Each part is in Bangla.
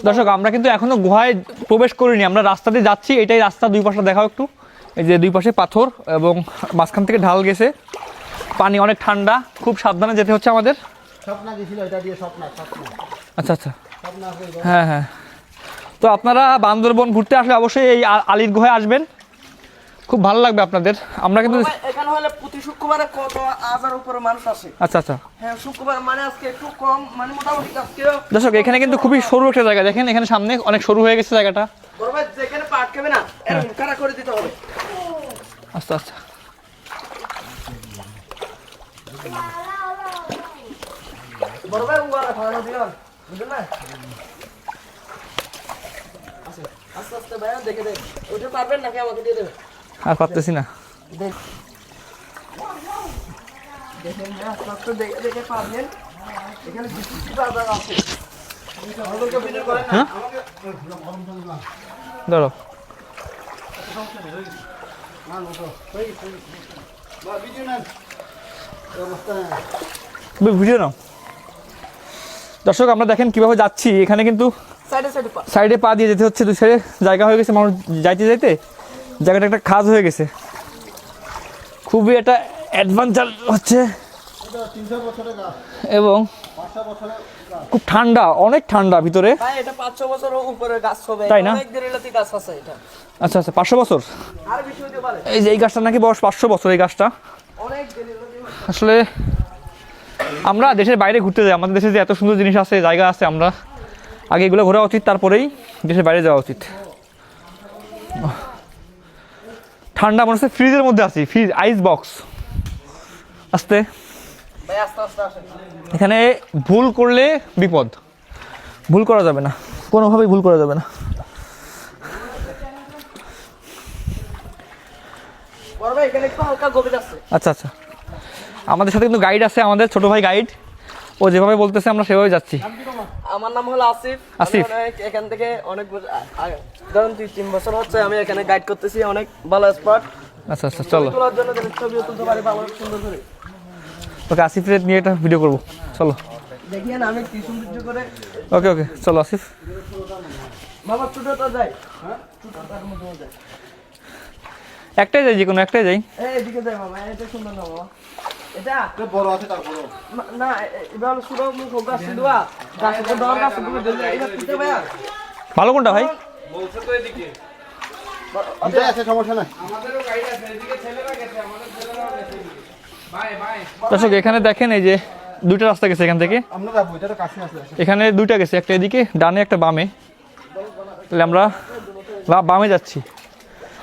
দর্শক আমরা কিন্তু এখনো গুহায় প্রবেশ করিনি, আমরা রাস্তা দিয়ে যাচ্ছি। এটাই রাস্তা, দুই পাশে দেখাও একটু। এই যে দুই পাশে পাথর এবং মাঝখান থেকে ঢাল গেছে, পানি অনেক ঠান্ডা, খুব সাবধানে যেতে হচ্ছে আমাদের। আচ্ছা আচ্ছা, হ্যাঁ হ্যাঁ। তো আপনারা বান্দরবন ঘুরতে আসলে অবশ্যই এই আলীর গুহায় আসবেন, খুব ভালো লাগবে আপনাদের। আমরা কিন্তু এখানে হলে প্রতি শুক্রবারে কত 1000 উপরে মানুষ আসে। আচ্ছা আচ্ছা, হ্যাঁ শুক্রবার মানে আজকে একটু কম, মানে মোটামুটি আজকে। দর্শক এখানে কিন্তু খুবই সরু একটা জায়গা, দেখেন এখানে সামনে অনেক সরু হয়ে গেছে জায়গাটা। বড় ভাই যেখানে পা আটকাবে না এরকম কারা করে দিতে হবে। আচ্ছা আচ্ছা, বড় ভাই উড়া খাওয়ানো দিলাম, বুঝলেন না? আস্তে আস্তে ভাই দেখে দেখ, ওটা পারবেন নাকি আমাকে দিয়ে দেবেন? আর পারতেছি না। দেখেন না, আস্তে আস্তে দেখে দেখে পারবেন। এখানে কিছু বাজার আছে। আমাদেরকে ভিডিও করেন না, আমাকে ধরো না নো তো ভাই বা ভিডিও না অবস্থা। ভিডিও নাও। দর্শক আমরা দেখেন কিভাবে যাচ্ছি, এখানে কিন্তু সাইডে পা দিয়ে যেতে হচ্ছে, দুই সাইডে জায়গা হয়ে গেছে, মানুষ যাইতে যাইতে জায়গাটা একটা খাজ হয়ে গেছে, খুবই একটা অ্যাডভেঞ্চার হচ্ছে। এবং খুব ঠান্ডা, অনেক ঠান্ডা ভিতরে। ভাই এটা 500 বছর উপরে গাছ হবে, তাই না? অনেক দেরিলাতি গাছ আছে এটা। আচ্ছা আচ্ছা, 500 বছর। আর বেশি হতে পারে। এই যে এই গাছটা নাকি বয়স 500 বছর। এই গাছটা অনেক দেরিলাতি। আসলে আমরা দেশের বাইরে ঘুরতে যাই, আমাদের দেশে যে এত সুন্দর জিনিস আছে, জায়গা আছে, আমরা আগে এগুলো ঘোরা উচিত, তারপরেই দেশের বাইরে যাওয়া উচিত। ঠান্ডা মনে হচ্ছে ফ্রিজের মধ্যে আছি, ফ্রিজ, আইস বক্স। আস্তে ভাই আস্তে আস্তে আসেন। এখানে ভুল করলে বিপদ, ভুল করা যাবে না, কোনোভাবেই ভুল করা যাবে না। বড় ভাই এখানে একটু হালকা গভীর আছে। আচ্ছা আচ্ছা, আমাদের সাথে কিন্তু গাইড আছে, আমাদের ছোট ভাই গাইড, ও যেভাবে বলতেছে আমরা সেভাবে যাচ্ছি। আমার নাম হলো আসিফ। আসিফ। এখান থেকে অনেক ধরুন 2-3 বছর হচ্ছে আমি এখানে গাইড করতেছি, অনেক ভালো স্পট। আচ্ছা আচ্ছা, চলো। তোলার জন্য ছবিও তুলতে পারি ভালো সুন্দর করে। ওকে, আসিফের নিয়ে একটা ভিডিও করবো, চলো। দেখিয়েন আমি কি সৌন্দর্য করে। ওকে ওকে, চলো আসিফ। বাবা ছোটটা যাই, হ্যাঁ ছোটটার মধ্যে যায়। একটাই যাই, যে কোনো একটাই যাই। এদিকে যাই মামা, এটা সুন্দর না বাবা? এটা বড় আছে তার বড় না, এবার শুধু মুখ গাছ দুয়া গাছের দর গাছ দুটো দিলে এটা তুলতে ভাইয়া। ভালো কোনটা ভাই? বলছে তো এদিকে এটা আছে, সমস্যা নাই। আমাদেরও গাইড আছে, এদিকে ছেলেরা গেছে, আমাদের ছেলেরাও গেছে। Bye bye. দর্শক এখানে দেখেন, এই যে দুইটা রাস্তা গেছে এখান থেকে, আমরা যাবো, এটা তো কাছে আছে। এখানে দুইটা গেছে, একটা এদিকে ডানে, একটা বামে। তাহলে আমরা বামে যাচ্ছি,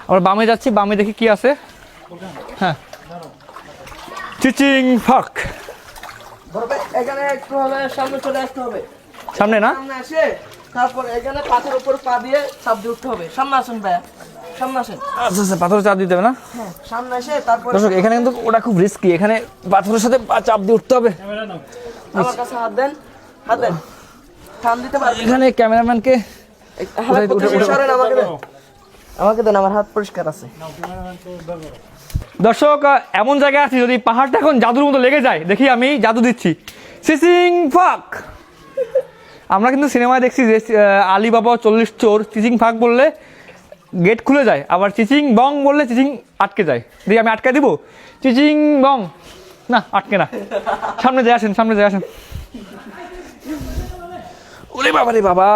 আমরা বামে যাচ্ছি। বামে দেখি কি আছে। হ্যাঁ, চিচিং ফাক। বড় ভাই এখানে একটু হলে সামনে চলে আসতে হবে। সামনে না? সামনে আসে তারপর এখানে পাথর উপর পা দিয়ে চাপ দিয়ে উঠতে হবে। সামনে আসেন ভাইয়া, সামনে আসেন। আচ্ছা আচ্ছা, পাথরে চাপ দিতে হবে না? হ্যাঁ সামনে এসে তারপর দর্শক এখানে কিন্তু ওটা খুব রিস্কি, এখানে পাথরের সাথে চাপ দিয়ে উঠতে হবে। আমার কাছে হাত দেন, হাত দেন, টান দিতে পারবেন। এখানে ক্যামেরাম্যানকে আমাকে দেন, আমার হাত পরিষ্কার আছে। দর্শক এমন জায়গায় আছি, যদি পাহাড়টা এখন জাদুর মতো লেগে যায়, দেখি আমি জাদু দিচ্ছি, চিচিং ফাক। আমরা কিন্তু সিনেমায় দেখছি যে আলী বাবা 40 চোর, চিচিং ফাক বললে গেট খুলে যায়, আবার চিচিং বং বললে চিচিং আটকে যায়। দেখি আমি আটকে দিব, চিচিং বং, না আটকে না। সামনে যাই আসেন, সামনে যাই আসেন। ওরে বাবা রে বাবা,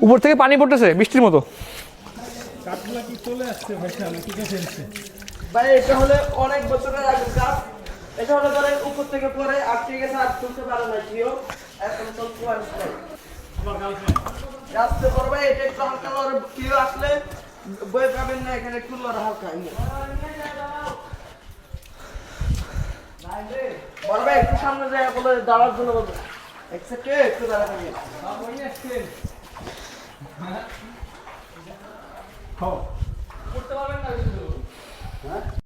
উপর থেকে পানি পড়তেছে বৃষ্টির মতো। ভাই এটা হলে অনেক বছরের আগের কাজ। এটা হলে ধরেন উপর থেকে পরে আটকে গেছে, আর তুলতে পারে না কেউ, এখন চলতে পারে না। আসতে পারবে, এটা একটু হালকা লড়ে, কেউ আসলে বই পাবেন না, এখানে একটু লড়ে হালকা। বলবে একটু সামনে যায় বলে দাঁড়ার জন্য বলবে একটু দাঁড়া।